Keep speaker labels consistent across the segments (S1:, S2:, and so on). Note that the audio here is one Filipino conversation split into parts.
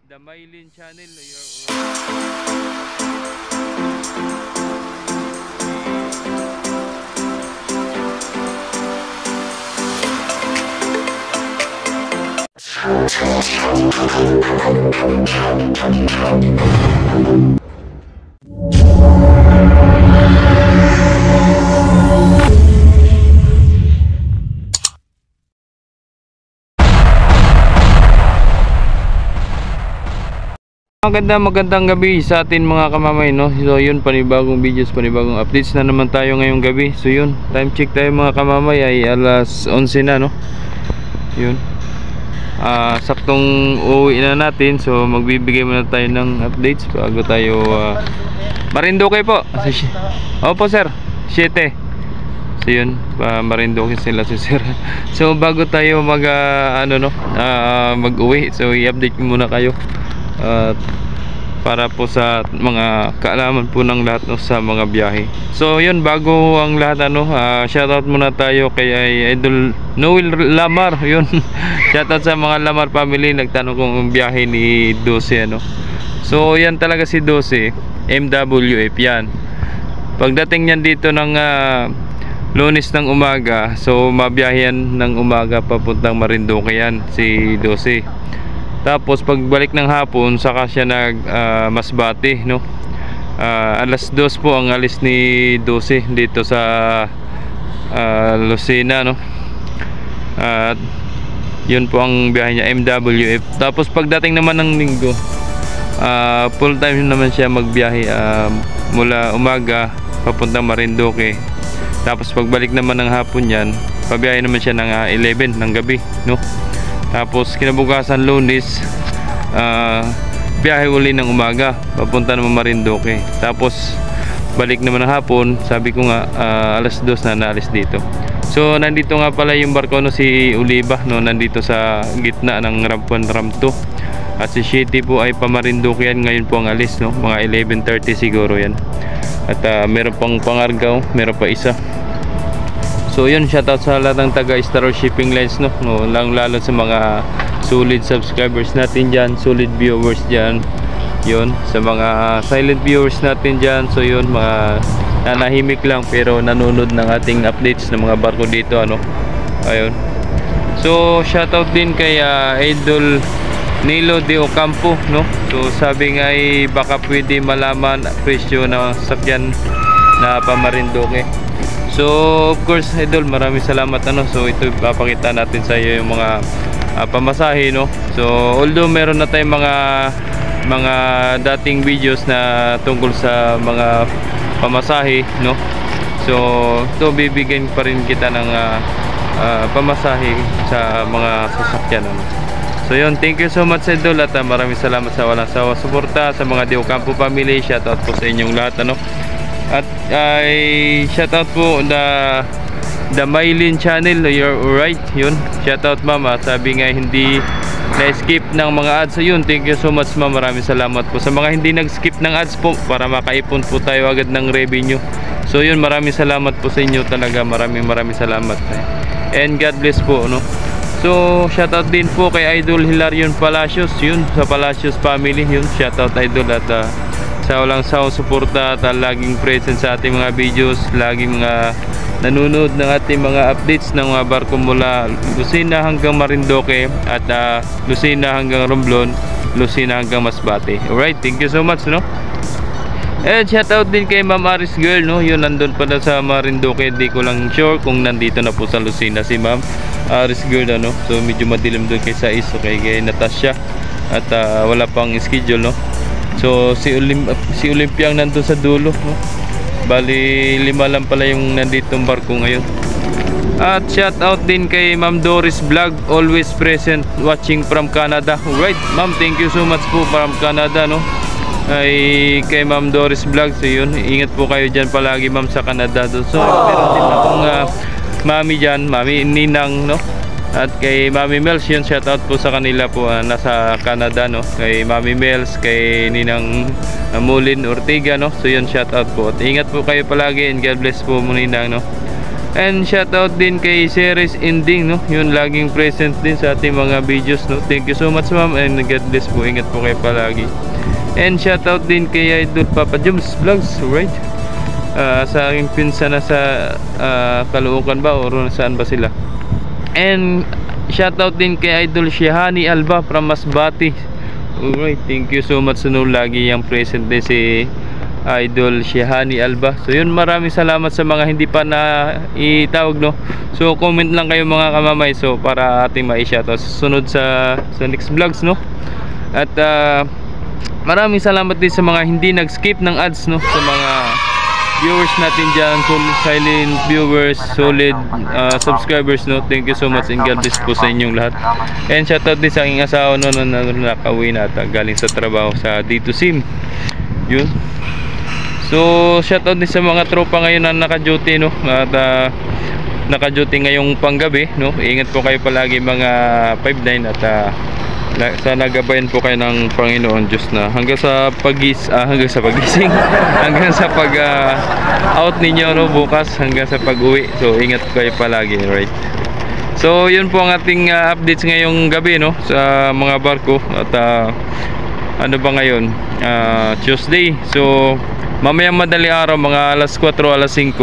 S1: The Mylin Channel. Magandang gabi sa atin mga kamamay, no? So yun, panibagong videos, panibagong updates na naman tayo ngayong gabi. So yun, time check tayo mga kamamay ay alas 11 na, no? Yun, saktong uuwi na natin. So magbibigay muna tayo ng updates bago tayo Marinduque po. Opo sir, 7. So yun, Marinduque sila si sir. So bago tayo mag-uwi, so i-update muna kayo para po sa mga kaalaman po ng lahat, no, sa mga biyahe. So yun, bago ang lahat, shoutout muna tayo kay Idol Noel Lamar. Yun, shoutout sa mga Lamar family. Nagtanong kung biyahe ni Dose, so yan talaga si Dose, MWF yan. Pagdating niyan dito ng Lunes ng umaga, so mabiyahe ng umaga papuntang Marinduque yan si Dose. Tapos pagbalik ng hapon saka siya Masbate, no? Alas 2 po ang alis ni Dose dito sa Lucena, no? At yun po ang biyahe niya, MWF. Tapos pagdating naman ng linggo, full time naman siya magbiyahe mula umaga papuntang Marinduque. Tapos pagbalik naman ng hapon yan, pabiyahe naman siya ng 11 ng gabi, no? Tapos kinabukasan Lunes, biyahe uli ng umaga papunta naman Marinduque. Tapos balik naman ng hapon, sabi ko nga alas 2 na naalis dito. So nandito nga pala yung barko, no, si Oliva, no, nandito sa gitna ng ramp 1, ramp 2. At si Shitty po ay pa Marinduque yan. Ngayon po ang alis, no, mga 11:30 siguro yan. At meron pang Pangargao, meron pa isa. So yun, shoutout sa lahat ng taga Star Shipping Lines, no, lalo sa mga solid subscribers natin dyan, solid viewers dyan. Yun, sa mga silent viewers natin dyan. So yun, mga nanahimik lang pero nanonood ng ating updates ng mga barko dito, ayun. So shoutout din kay Idol Nilo de Ocampo, no. So sabi nga ay baka pwede malaman presyo ng sakyan na pa Marinduque. So of course Idol, maraming salamat, so ito ipapakita natin sa iyo yung mga pamasahe, no. So although meron na tayong mga dating videos na tungkol sa mga pamasahe, no. So ito bibigyan pa rin kita ng pamasahe sa mga sasakyan, So yun, thank you so much Idol, at maraming salamat sa walang sawa suporta sa mga De Ocampo family. Shoutout po sa inyong lahat, At shoutout po the Mylin Channel. You're right, yun, shoutout ma'am. Sabi nga hindi na-skip ng mga ads. So yun, thank you so much ma'am, maraming salamat po sa mga hindi nag-skip ng ads po, para makaipon po tayo agad ng revenue. So yun, maraming salamat po sa inyo talaga, maraming salamat, and God bless po, So shoutout din po kay Idol Hilarion Palacios, yun, sa Palacios family, yun, shoutout Idol. At sa walang sawang suporta at laging present sa ating mga videos, laging nanonood ng ating mga updates ng mga barko mula Lucena hanggang Marinduque, at Lucena hanggang Romblon, Lucena hanggang Masbate. Alright, thank you so much, And shoutout din kay Ma'am Aris Girl, yun, nandun pala sa Marinduque. Di ko lang sure kung nandito na po sa Lucena si Ma'am Aris Girl, So medyo madilim doon kay Sais, kay Natasha, at wala pang schedule, So si Olympia ang nandun sa dulo, Bali 5 lang pala yung nanditong barko ngayon. At shout out din kay Ma'am Doris Vlog, always present watching from Canada. Alright ma'am, thank you so much po from Canada, ay kay Ma'am Doris Vlog. So yun, ingat po kayo dyan palagi ma'am sa Canada. So meron din akong mami dyan, Mami Ninang, At kay Mami Mels, yun, shoutout po sa kanila po, nasa Canada, Kay Mami Mels, kay Ninang Mulin Ortiga, So yun, shoutout po. At ingat po kayo palagi, and God bless po mo, Ninang, And shoutout din kay Ceres Ending, no? Yun, laging present din sa ating mga videos, no? Thank you so much, ma'am, and God bless po. Ingat po kayo palagi. And shoutout din kay Idol Papa Joms Vlogs, right? Sa aking pinsan na sa Caloocan ba o saan ba sila. And shoutout din kay Idol Shihani Alba from Masbati. Alright, thank you so much, no? Lagi yung present din si Idol Shihani Alba. So yun, maraming salamat sa mga hindi pa na itawag, no? So comment lang kayo mga kamamay, so para ating ma-shoutout sunod sa next vlogs, no? At maraming salamat din sa mga hindi nag-skip ng ads, no? Sa mga viewers natin dyan, silent viewers, solid subscribers, no? Thank you so much and God bless po sa inyong lahat. And shoutout din sa aking asawa, no, na nakauwi na at galing sa trabaho sa D2 SIM. Yun. So shoutout din sa mga tropa ngayon na naka-duty, no? At naka-duty ngayong panggabi, no? Ingat po kayo palagi mga 5-9 at sana gabayan po kayo ng Panginoon Diyos na hanggang sa pagising hanggang sa pag out ninyo, no, bukas hanggang sa pag-uwi. So ingat kayo palagi, right? So yun po ang ating updates ngayong gabi, no, sa mga barko. At ano ba ngayon? Tuesday. So mamayang madali araw, mga alas 4, alas 5,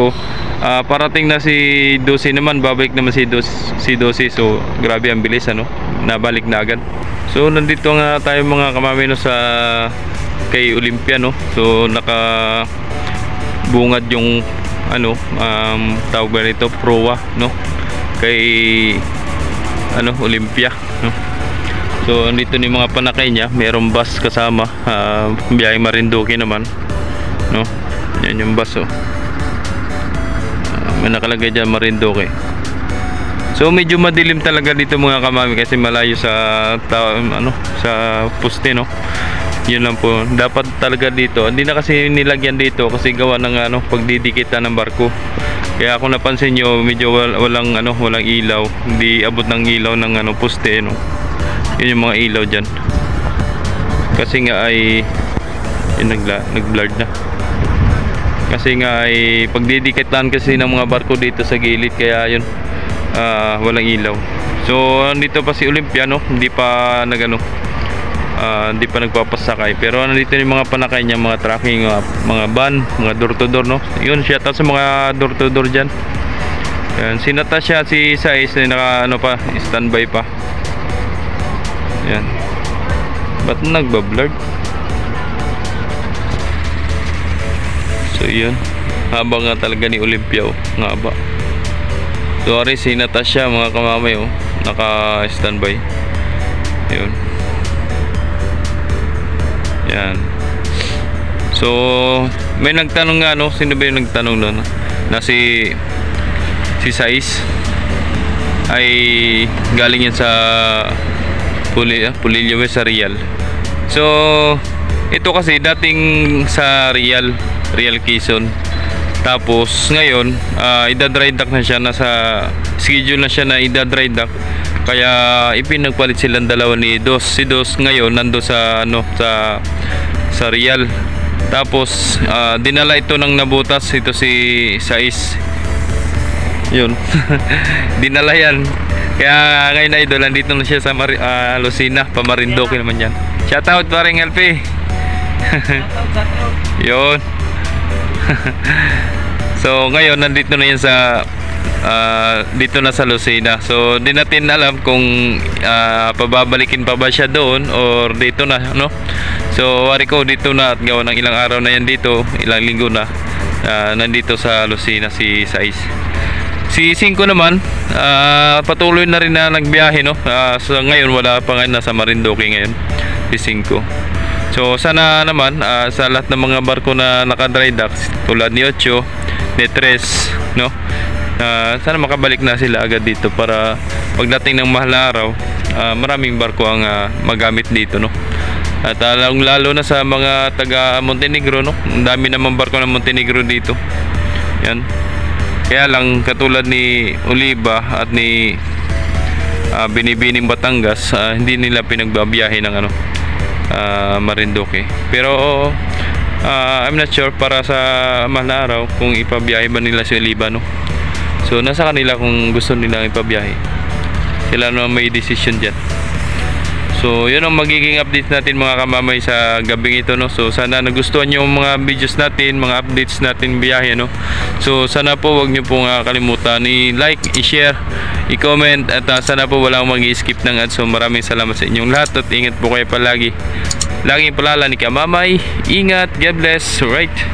S1: parating na si Dosi naman, babalik naman si Dosi. So grabe ang bilis, ano, nabalik na agad. So nandito nga tayo mga kamami, no, sa kay Olympia, no. So naka bungad yung ano, tawag ba nito, proa, no, kay ano, Olympia, no. So andito ni mga panakay niya, mayroong bus kasama, biyahe Marinduque naman, no. Yan yung bus, oh. May nakalagay dyan Marinduque. So medyo madilim talaga dito mga kamami kasi malayo sa sa poste, no. Yun lang po, dapat talaga dito. Hindi na kasi nilagyan dito kasi gawa ng pagdidikitan ng barko. Kaya kung napansin nyo, medyo walang ilaw, hindi abot ng ilaw ng poste, no. Yun yung mga ilaw dyan kasi nga ay nag-blurred na kasi nga ay pagdidikitan kasi ng mga barko dito sa gilid, kaya yun walang ilaw. So nandito pa si Olympia, no, hindi pa hindi pa nagpapasakay, pero nandito yung mga panakay niya, mga tracking, mga van, mga door to door, no. Yun, shoutout sa mga door to door dyan. Yan, si Natasha, si Sais na pa, standby pa. Yan, ba't nagbablurred? So yun, haba nga talaga ni Olympia, oh, nga ba. So ari si Natasha mga kamamay, oh, naka standby. Yun. Yan. So may nagtanong nga, no, sino ba yung nagtanong doon? Na si Sais ay galing yan sa Pulilio sa Real. So ito kasi dating sa Real Quezon. Tapos ngayon ida-dry dock na siya, nasa schedule na siya na ida-dry dock. Kaya ipinagpalit silang dalawa ni Dos. Si Dos ngayon nando sa sa Real. Tapos dinala ito ng nabutas, ito si Sais. Yun. Dinala yan. Kaya ngayon na idol, nandito na siya sa Lucena, Pamarinduque naman yan. Shoutout pa rin, LP. Yun. So ngayon nandito na yan sa dito na sa Lucena. So di natin alam kung pababalikin pa ba siya doon or dito na, no. So wari ko dito na, at gawa ng ilang araw na yan dito, ilang linggo na nandito sa Lucena si Sais. Si 5 naman patuloy na rin na nagbiyahe, no. So ngayon wala pa, ngayon nasa Marinduque ngayon si 5. So sana naman sa lahat ng mga barko na naka-dry dock tulad ni 8, ni 3, no, sana makabalik na sila agad dito para pagdating ng mahal na araw maraming barko ang magamit dito, no. At lalo na sa mga taga Montenegro, no, ang dami naman barko ng Montenegro dito. Yan. Kaya lang katulad ni Oliva at ni Binibining Batangas, hindi nila pinagbabiyahe ng Marinduque. Pero I'm not sure para sa mahal na araw kung ipabiyahe ba nila si Oliva, no. So nasa kanila kung gusto nilang ipabiyahe. Sila naman may decision dyan. So yun ang magiging update natin mga kamamay sa gabing ito, no. So sana nagustuhan nyo yung mga videos natin, mga updates natin biyahe, no. So sana po wag nyo pong kalimutan i-like, i-share, i-comment, at sana po walang mag-i-skip ng ads. So maraming salamat sa inyong lahat at ingat po kayo palagi. Laging palala ni kamamay. Ingat, God bless. Alright.